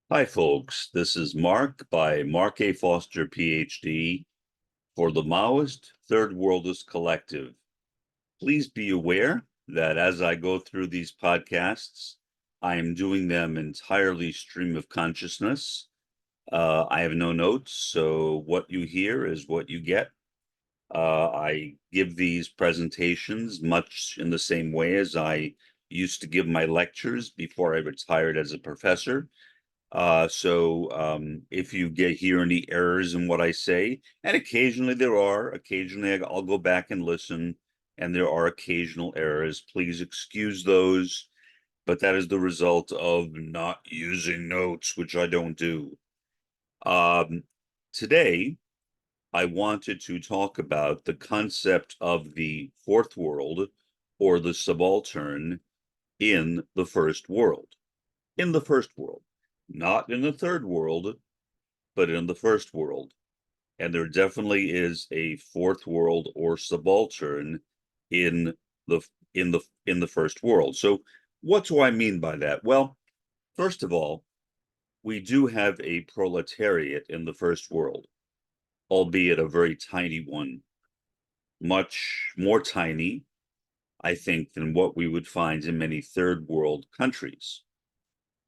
Hi, folks. This is Mark by Mark A. Foster, Ph.D. for the Maoist Third Worldist Collective. Please be aware that as I go through these podcasts, I am doing them entirely stream of consciousness. I have no notes, so what you hear is what you get. I give these presentations much in the same way as I used to give my lectures before I retired as a professor. So if you hear any errors in what I say, and occasionally occasionally I'll go back and listen, and there are occasional errors. Please excuse those, but that is the result of not using notes, which I don't do. Um, Today, I wanted to talk about the concept of the fourth world or the subaltern in the first world. In the first world, not in the third world, but in the first world. And there definitely is a fourth world or subaltern in the in the first world. So what do I mean by that? Well, first of all, we do have a proletariat in the first world, albeit a very tiny one, much more tiny, I think, than what we would find in many third world countries.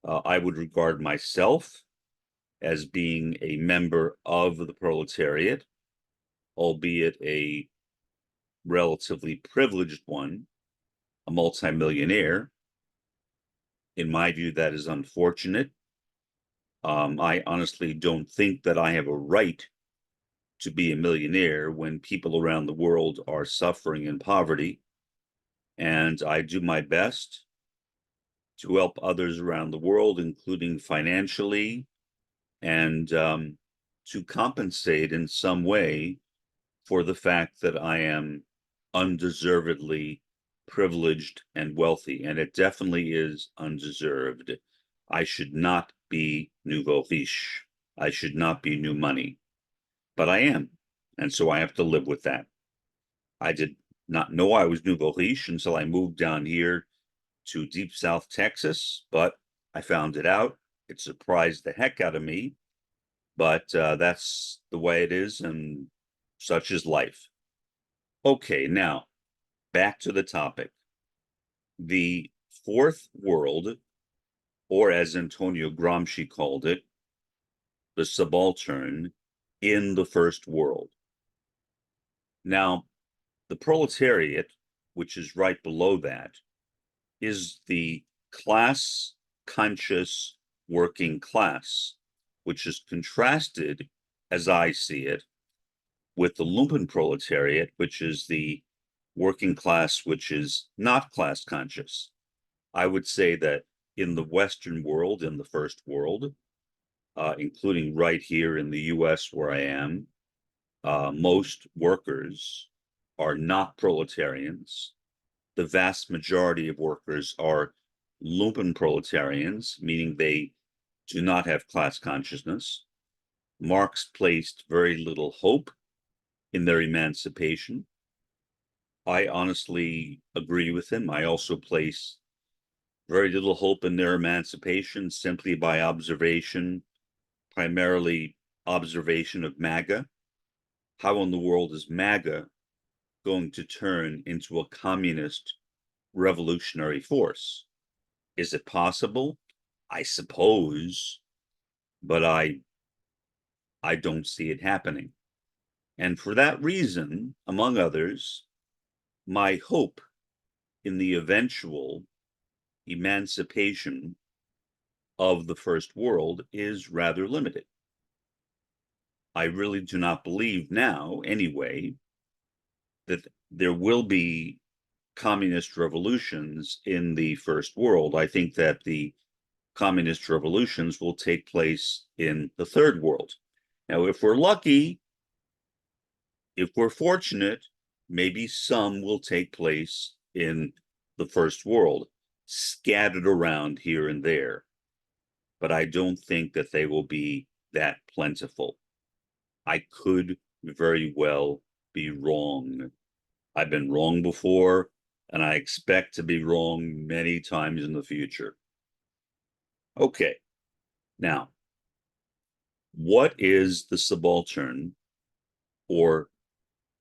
I would regard myself as being a member of the proletariat, albeit a relatively privileged one, a multimillionaire. In my view, that is unfortunate. I honestly don't think that I have a right to be a millionaire when people around the world are suffering in poverty. And I do my best to help others around the world, including financially, and to compensate in some way for the fact that I am undeservedly privileged and wealthy, and it definitely is undeserved. I should not be nouveau riche. I should not be new money, but I am, and so I have to live with that. I did not know I was nouveau riche until I moved down here to deep South Texas, but I found it out. It surprised the heck out of me, but that's the way it is, and such is life. Okay, now back to the topic. The fourth world, or as Antonio Gramsci called it, the subaltern in the first world. Now, the proletariat, which is right below that, is the class conscious working class, which is contrasted, as I see it, with the lumpen proletariat, which is the working class, which is not class conscious. I would say that in the Western world, in the first world, including right here in the US where I am, most workers are not proletarians. The vast majority of workers are lumpen proletarians, meaning they do not have class consciousness. Marx placed very little hope in their emancipation. I honestly agree with him. I also place very little hope in their emancipation simply by observation, primarily observation of MAGA. How in the world is MAGA going to turn into a communist revolutionary force? Is it possible? I suppose, but I don't see it happening. And for that reason, among others, my hope in the eventual emancipation of the first world is rather limited. I really do not believe now, anyway, that there will be communist revolutions in the first world. I think that the communist revolutions will take place in the third world. Now, if we're lucky, if we're fortunate, maybe some will take place in the first world, scattered around here and there. But I don't think that they will be that plentiful. I could very well be wrong. I've been wrong before, and I expect to be wrong many times in the future. Okay, Now, what is the subaltern or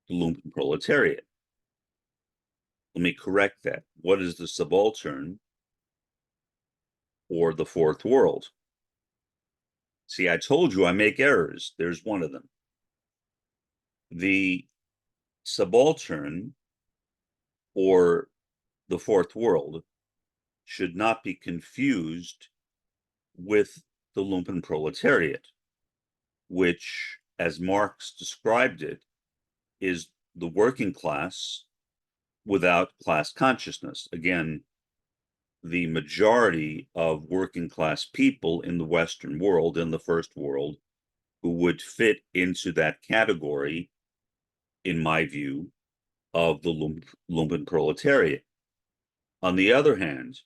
the lumpen proletariat? Let me correct that. What is the subaltern or the fourth world? See, I told you I make errors. There's one of them. The subaltern or the fourth world should not be confused with the lumpen proletariat, which, as Marx described it, is the working class without class consciousness. Again, the majority of working class people in the Western world, in the first world, who would fit into that category, in my view, of the lumpen proletariat. On the other hand,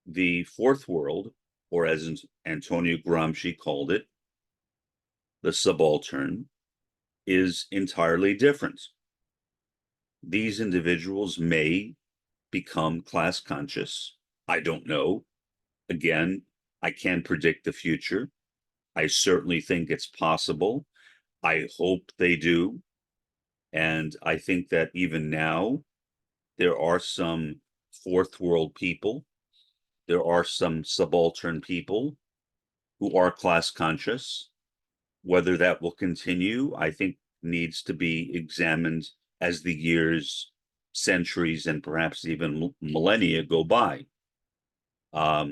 the fourth world, or as Antonio Gramsci called it, the subaltern, is entirely different. These individuals may become class conscious. I don't know. Again, I can't predict the future. I certainly think it's possible. I hope they do. And I think that even now, there are some fourth world people, there are some subaltern people who are class conscious. Whether that will continue, I think needs to be examined as the years, centuries, and perhaps even millennia go by. I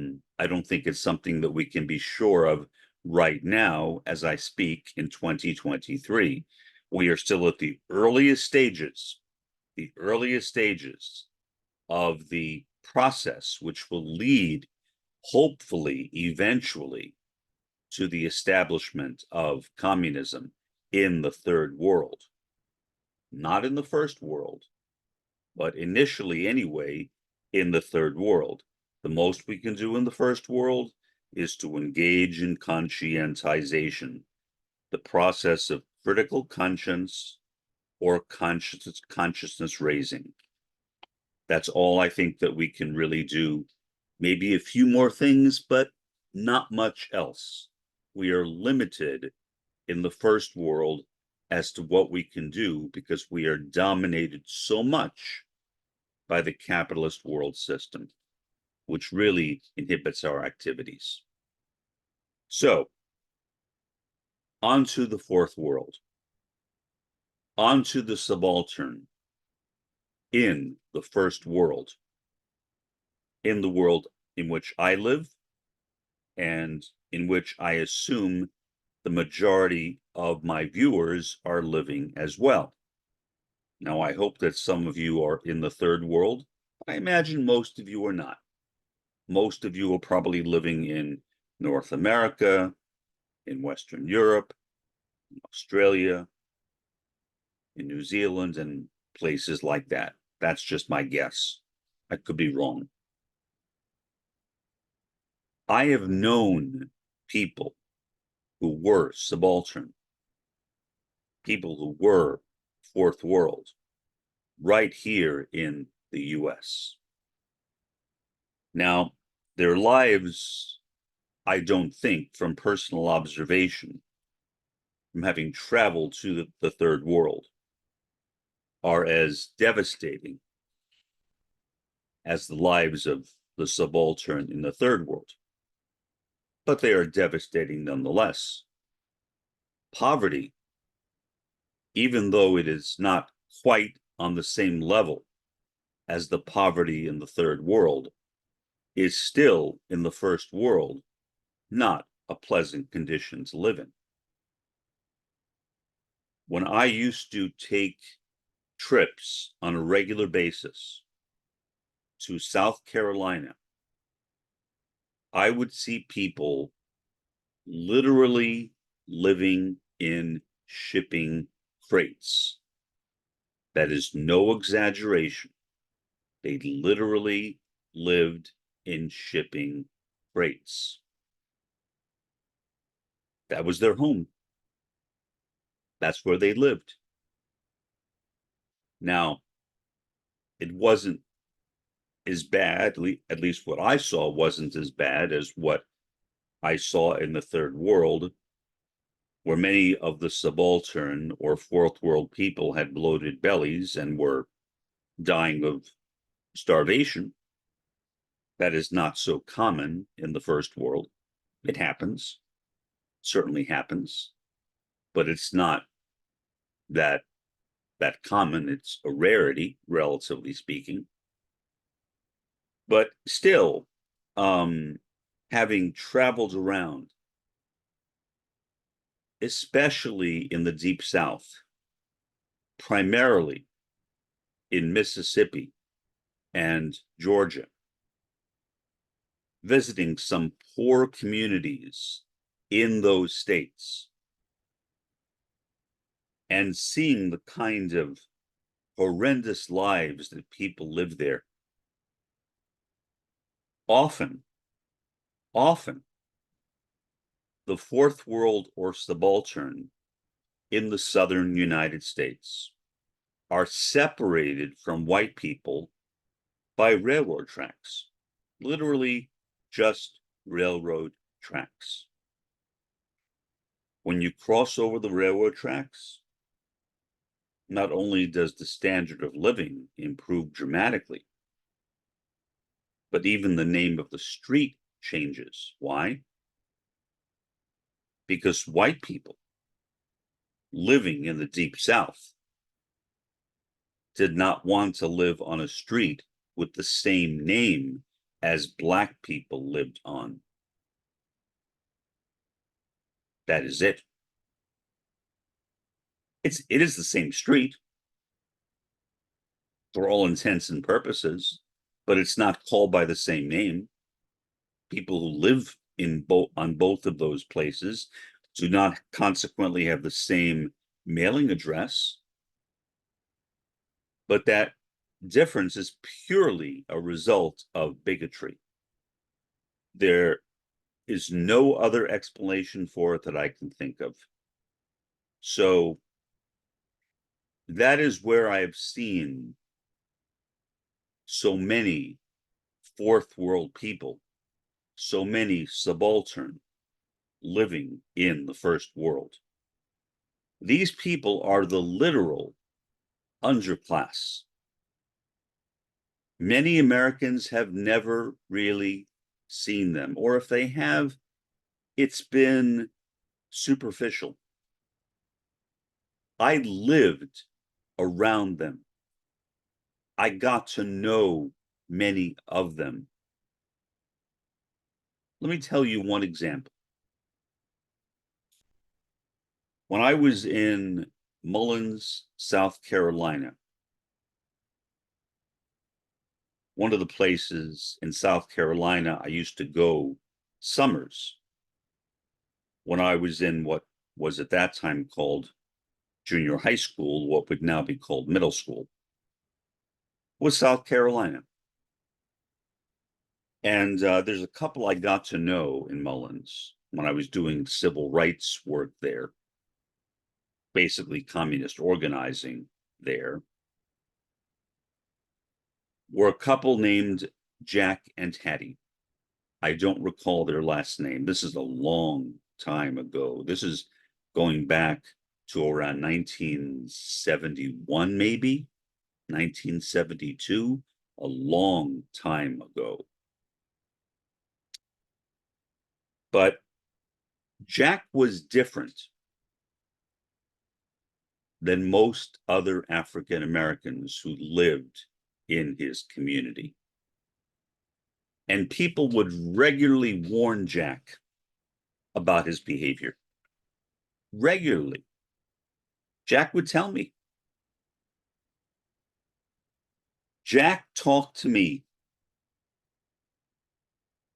don't think it's something that we can be sure of right now as I speak in 2023. We are still at the earliest stages of the process, which will lead, hopefully, eventually, to the establishment of communism in the third world. Not in the first world, but initially anyway, in the third world. The most we can do in the first world is to engage in conscientization, the process of critical conscience or consciousness raising. That's all I think that we can really do. Maybe a few more things, but not much else. We are limited in the first world as to what we can do because we are dominated so much by the capitalist world system, which really inhibits our activities. So, onto the fourth world, onto the subaltern in the first world, in the world in which I live and in which I assume the majority of my viewers are living as well. Now, I hope that some of you are in the third world. I imagine most of you are not. Most of you are probably living in North America, in Western Europe, in Australia, in New Zealand, and places like that. That's just my guess. I could be wrong. I have known people who were subaltern, people who were fourth world, right here in the US. Now, their lives, I don't think, from personal observation, from having traveled to the third world, are as devastating as the lives of the subaltern in the third world. But they are devastating nonetheless. Poverty, even though it is not quite on the same level as the poverty in the third world, is still in the first world not a pleasant condition to live in. When I used to take trips on a regular basis to South Carolina, I would see people literally living in shipping crates. That is no exaggeration. They literally lived in shipping crates. That was their home. That's where they lived. Now, it wasn't as bad, at least what I saw wasn't as bad as what I saw in the third world, where many of the subaltern or fourth world people had bloated bellies and were dying of starvation. That is not so common in the first world. It happens, certainly happens, but it's not that common. It's a rarity, relatively speaking. But still, having traveled around, especially in the Deep South, primarily in Mississippi and Georgia, visiting some poor communities in those states and seeing the kind of horrendous lives that people live there. Often, the fourth world or subaltern in the southern United States are separated from white people by railroad tracks, literally just railroad tracks. When you cross over the railroad tracks, not only does the standard of living improve dramatically, but even the name of the street changes. Why? Because white people living in the Deep South did not want to live on a street with the same name as black people lived on. That is it. It is the same street for all intents and purposes, but it's not called by the same name. People who live on both of those places do not consequently have the same mailing address, but that difference is purely a result of bigotry. There is no other explanation for it that I can think of. So that is where I have seen so many fourth world people, so many subaltern living in the first world. These people are the literal underclass. Many Americans have never really seen them, or if they have, it's been superficial. I lived around them. I got to know many of them. Let me tell you one example. When I was in Mullins, South Carolina, one of the places in South Carolina I used to go summers when I was in what was at that time called junior high school, what would now be called middle school, was South Carolina. And there's a couple I got to know in Mullins when I was doing civil rights work there, basically communist organizing there, were a couple named Jack and Hattie. I don't recall their last name. This is a long time ago. This is going back to around 1971, maybe 1972, a long time ago. But Jack was different than most other African Americans who lived in his community. And people would regularly warn Jack about his behavior. Regularly. Jack would tell me. Jack talked to me,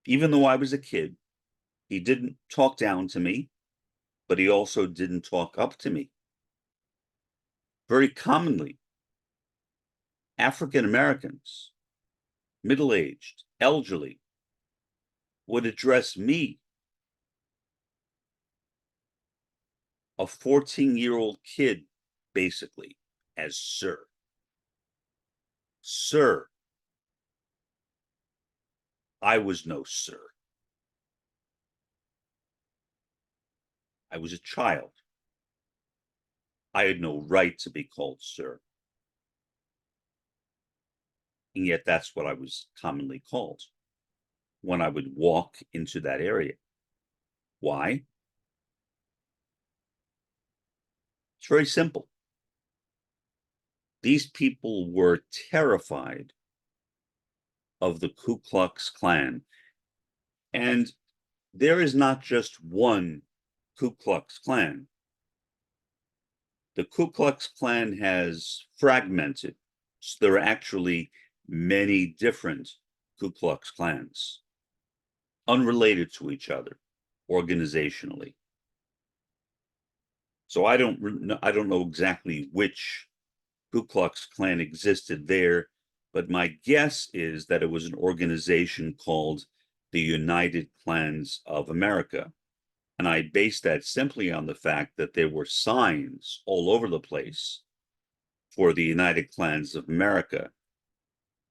even though I was a kid. He didn't talk down to me, but he also didn't talk up to me. Very commonly, African Americans, middle-aged, elderly, would address me, a 14-year-old kid, basically, as sir. Sir. I was no sir. I was a child. I had no right to be called sir. And yet that's what I was commonly called when I would walk into that area. Why? It's very simple. These people were terrified of the Ku Klux Klan. And there is not just one Ku Klux Klan. The Ku Klux Klan has fragmented. So there are actually many different Ku Klux Klans, unrelated to each other organizationally. So I don't know exactly which Ku Klux Klan existed there, but my guess is that it was an organization called the United Klans of America. And I base that simply on the fact that there were signs all over the place for the United Klans of America.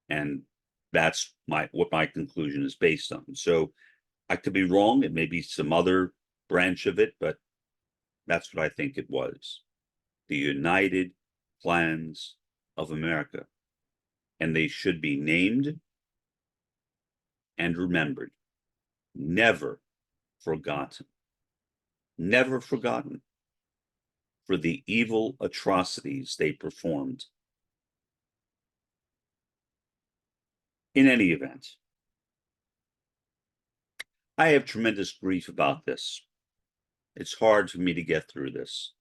And that's what my conclusion is based on. So I could be wrong. It may be some other branch of it, but that's what I think it was. The United Klans of America. And they should be named and remembered, never forgotten, never forgotten for the evil atrocities they performed. In any event, I have tremendous grief about this. It's hard for me to get through this.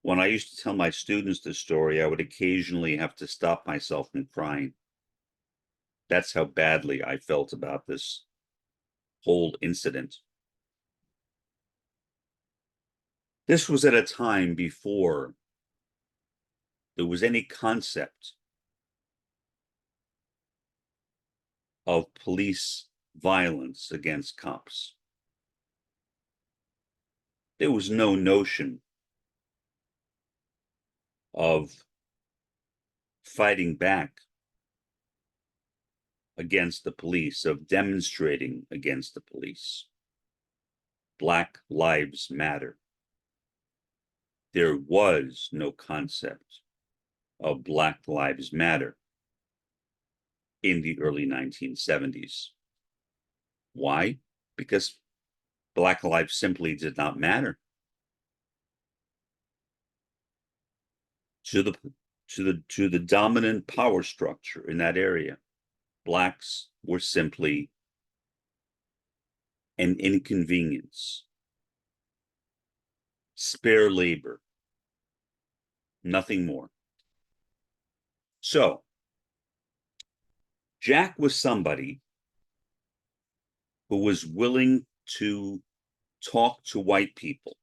When I used to tell my students this story, I would occasionally have to stop myself from crying. That's how badly I felt about this whole incident. This was at a time before there was any concept of police violence against cops. There was no notion of fighting back against the police, of demonstrating against the police. Black Lives Matter. There was no concept of Black Lives Matter in the early 1970s. Why? Because Black lives simply did not matter to the dominant power structure in that area. Blacks were simply an inconvenience, spare labor, nothing more. So Jack was somebody who was willing to talk to white people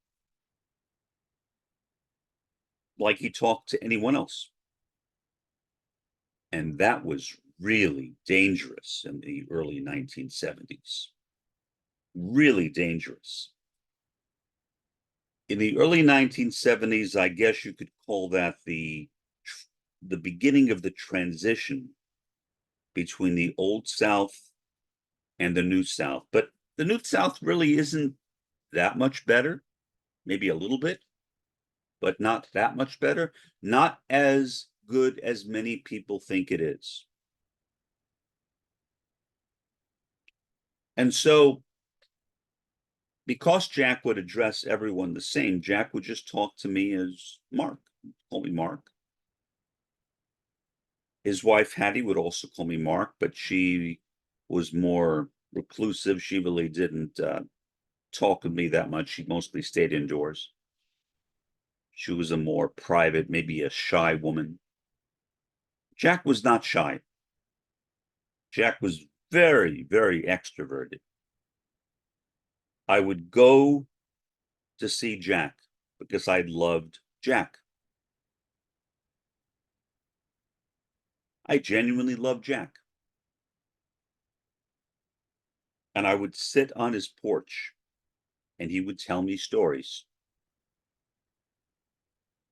like he talked to anyone else. And that was really dangerous in the early 1970s. Really dangerous. In the early 1970s, I guess you could call that the beginning of the transition between the Old South and the New South. But the New South really isn't that much better, maybe a little bit, but not that much better, not as good as many people think it is. And so, because Jack would address everyone the same, Jack would just talk to me as Mark, call me Mark. His wife, Hattie, would also call me Mark, but she was more reclusive. She really didn't talk with me that much. She mostly stayed indoors. She was a more private, maybe a shy woman. Jack was not shy. Jack was very, very extroverted. I would go to see Jack because I loved Jack. I genuinely loved Jack. And I would sit on his porch and he would tell me stories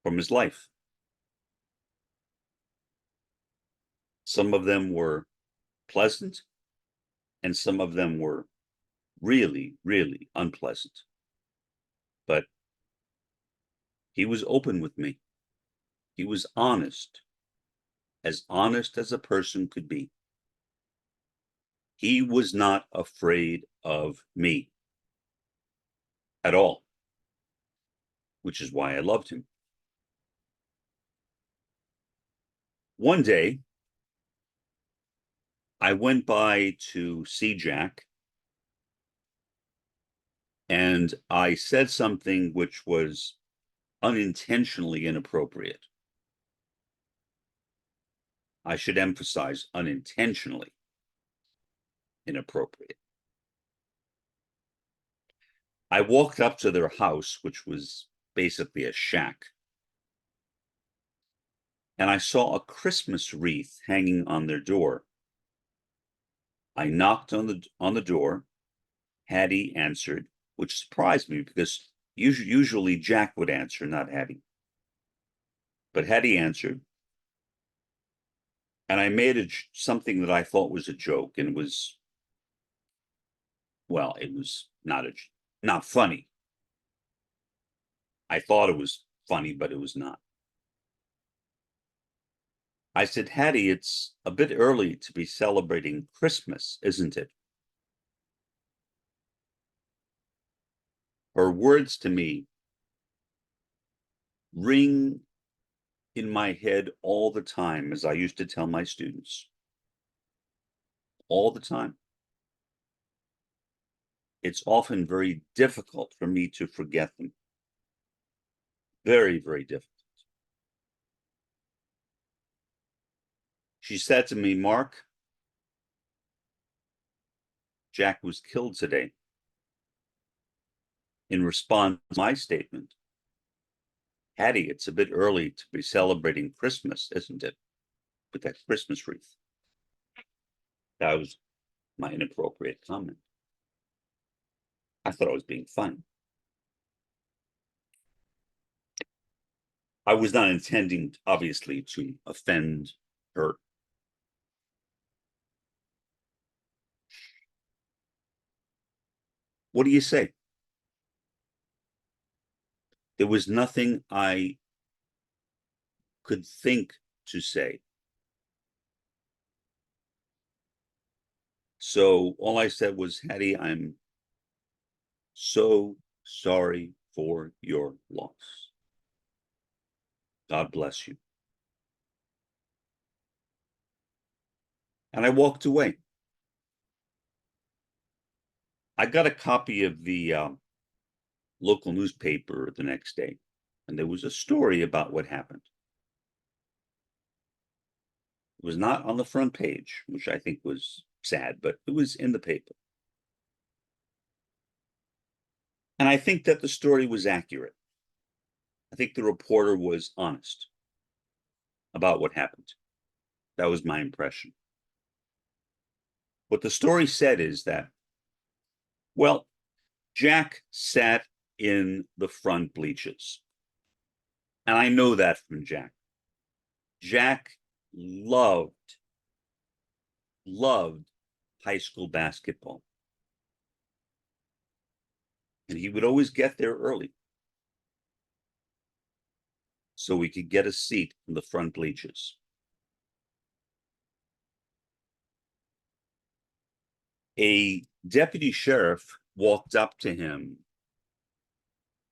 from his life. Some of them were pleasant and some of them were really, really unpleasant. But He was open with me. He was honest as a person could be. He was not afraid of me at all, which is why I loved him. One day, I went by to see Jack, and I said something which was unintentionally inappropriate. I should emphasize unintentionally inappropriate. I walked up to their house, which was basically a shack, and I saw a Christmas wreath hanging on their door. I knocked on the door. Hattie answered, which surprised me because usually Jack would answer, not Hattie. But Hattie answered, and I made something that I thought was a joke, and it was, well, it was not funny. I thought it was funny, but it was not. I said, Hattie, it's a bit early to be celebrating Christmas, isn't it? Her words to me ring in my head all the time, as I used to tell my students. All the time. It's often very difficult for me to forget them. Very, very difficult. She said to me, Mark, Jack was killed today. In response to my statement, Hattie, it's a bit early to be celebrating Christmas, isn't it? With that Christmas wreath. That was my inappropriate comment. I thought I was being funny. I was not intending, obviously, to offend her. What do you say? There was nothing I could think to say. So all I said was, Hattie, I'm so sorry for your loss. God bless you. And I walked away. I got a copy of the local newspaper the next day, and there was a story about what happened. It was not on the front page, which I think was sad, but it was in the paper. And I think that the story was accurate. I think the reporter was honest about what happened. That was my impression. What the story said is that, well, Jack sat in the front bleachers. And I know that from Jack. Jack loved high school basketball. And he would always get there early so we could get a seat in the front bleachers. A deputy sheriff walked up to him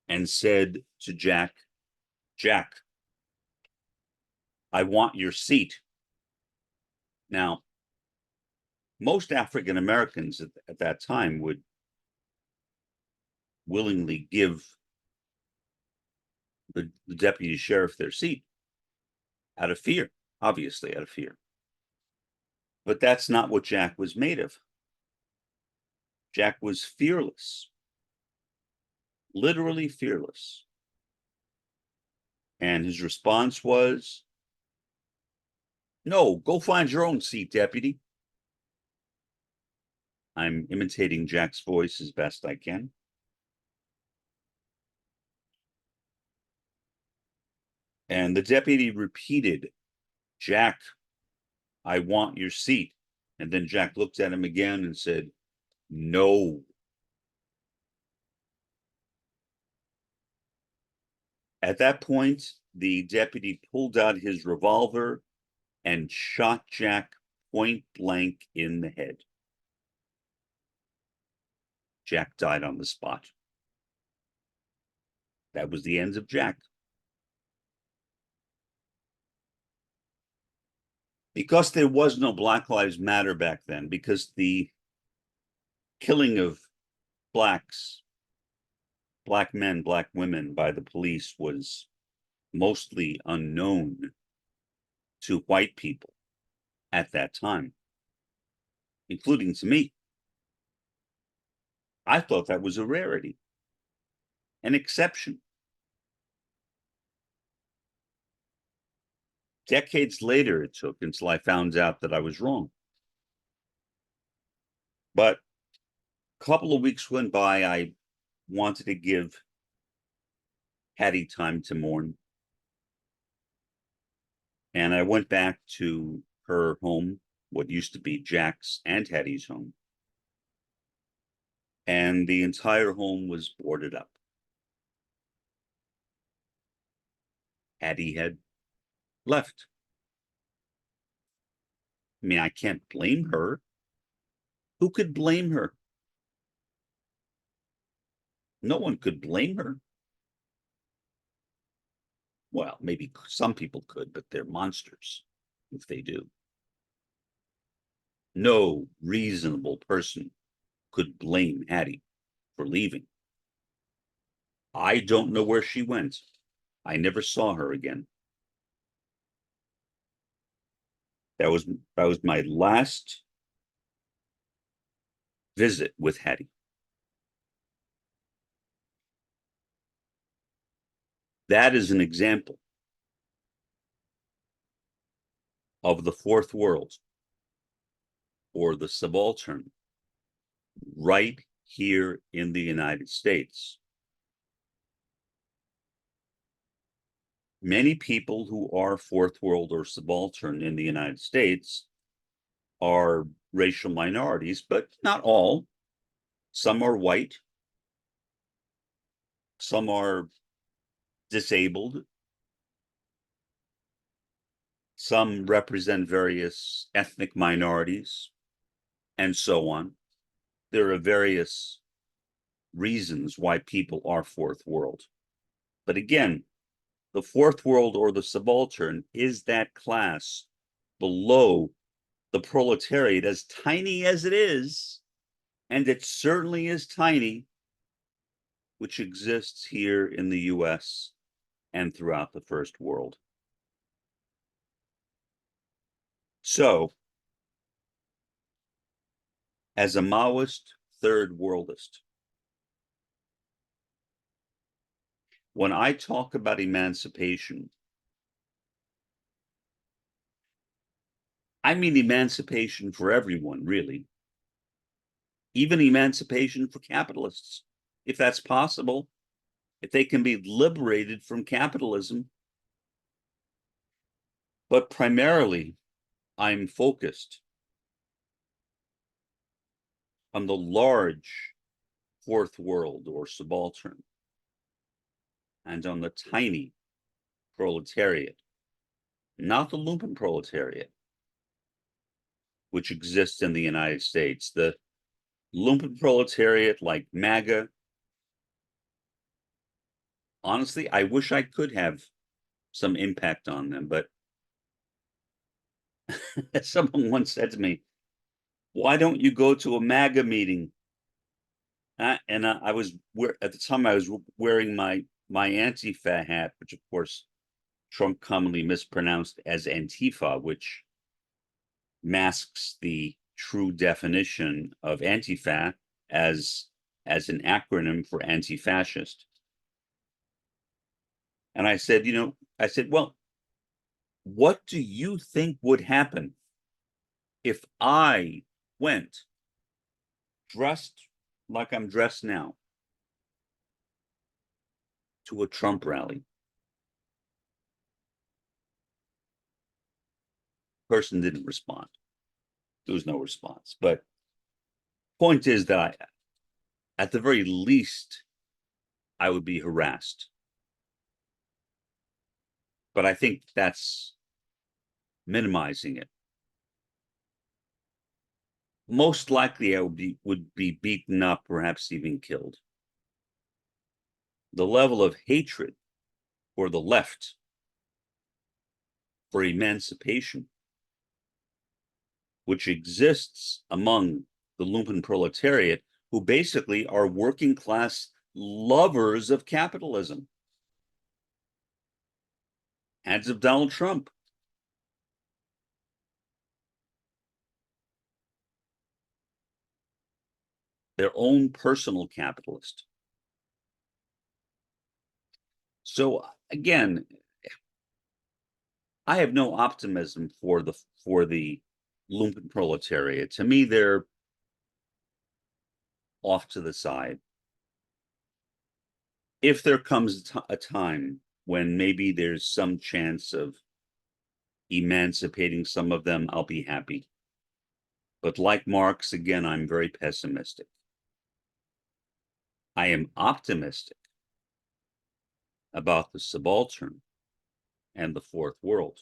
and said to Jack, Jack, I want your seat. Now, most African Americans at that time would willingly give the deputy sheriff their seat out of fear, obviously out of fear. But that's not what Jack was made of. Jack was fearless, literally fearless. And his response was, no, go find your own seat, deputy. I'm imitating Jack's voice as best I can. And the deputy repeated, Jack, I want your seat. And then Jack looked at him again and said, no. At that point, the deputy pulled out his revolver and shot Jack point blank in the head. Jack died on the spot. That was the end of Jack. Because there was no Black Lives Matter back then, because the killing of blacks, black men, black women by the police was mostly unknown to white people at that time, including to me. I thought that was a rarity, an exception. Decades later it took until I found out that I was wrong. But a couple of weeks went by. I wanted to give Hattie time to mourn. And I went back to her home, what used to be Jack's and Hattie's home. And the entire home was boarded up. Hattie had left. I mean, I can't blame her. Who could blame her? No one could blame her. Well, maybe some people could, but they're monsters if they do. No reasonable person could blame Hattie for leaving. I don't know where she went. I never saw her again. That was my last visit with Hattie. That is an example of the fourth world or the subaltern right here in the United States. Many people who are fourth world or subaltern in the United States are racial minorities, but not all. Some are white. Some are disabled. Some represent various ethnic minorities, and so on. There are various reasons why people are fourth world. But again, the fourth world or the subaltern is that class below the proletariat, as tiny as it is, and it certainly is tiny, which exists here in the US and throughout the first world. So, as a Maoist third worldist, when I talk about emancipation, I mean emancipation for everyone, really. Even emancipation for capitalists, if that's possible, if they can be liberated from capitalism. But primarily, I'm focused on the large fourth world or subaltern and on the tiny proletariat, not the lumpen proletariat, which exists in the United States. The lumpen proletariat, like MAGA, honestly, I wish I could have some impact on them, but someone once said to me, why don't you go to a MAGA meeting? And I was, at the time I was wearing my Antifa hat, which of course Trump commonly mispronounced as Antifa, which masks the true definition of Antifa as an acronym for anti-fascist. And I said, well, what do you think would happen if I went dressed like I'm dressed now to a Trump rally? Person didn't respond. There was no response. But point is that at the very least, I would be harassed. but I think that's minimizing it. Most likely I would be beaten up, perhaps even killed. The level of hatred for the left, for emancipation, which exists among the lumpen proletariat, who basically are working class lovers of capitalism. Hands of Donald Trump. Their own personal capitalist. So again, I have no optimism for the lumpen proletariat. To me, they're off to the side. If there comes a time when maybe there's some chance of emancipating some of them, I'll be happy. But like Marx, again, I'm very pessimistic. I am optimistic about the subaltern and the fourth world.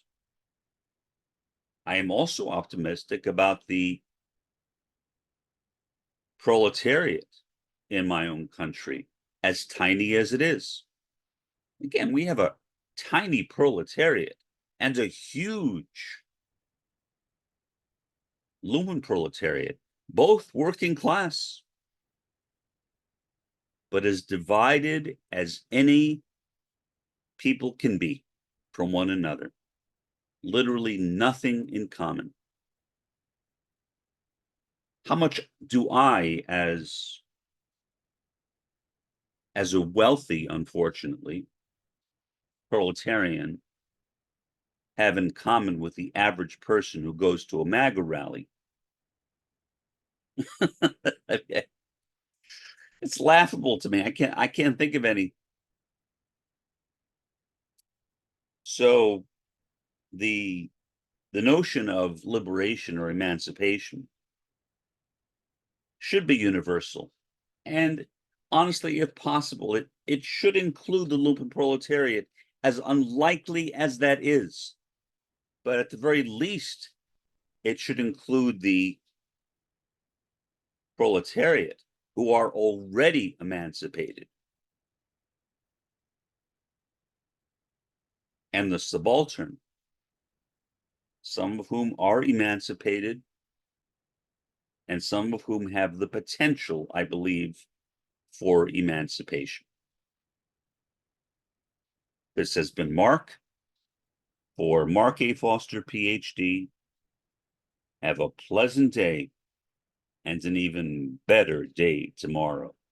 I am also optimistic about the proletariat in my own country, as tiny as it is. Again, we have a tiny proletariat and a huge lumpen proletariat, both working class, but as divided as any people can be from one another. Literally nothing in common. How much do I, as a wealthy, unfortunately, proletarian, have in common with the average person who goes to a MAGA rally? It's laughable to me. I can't think of any. So the notion of liberation or emancipation should be universal. And honestly, if possible, it should include the lumpen proletariat, as unlikely as that is. But at the very least, it should include the proletariat, who are already emancipated, and the subaltern, some of whom are emancipated, and some of whom have the potential, I believe, for emancipation. This has been Mark for Mark A. Foster, Ph.D. Have a pleasant day and an even better day tomorrow.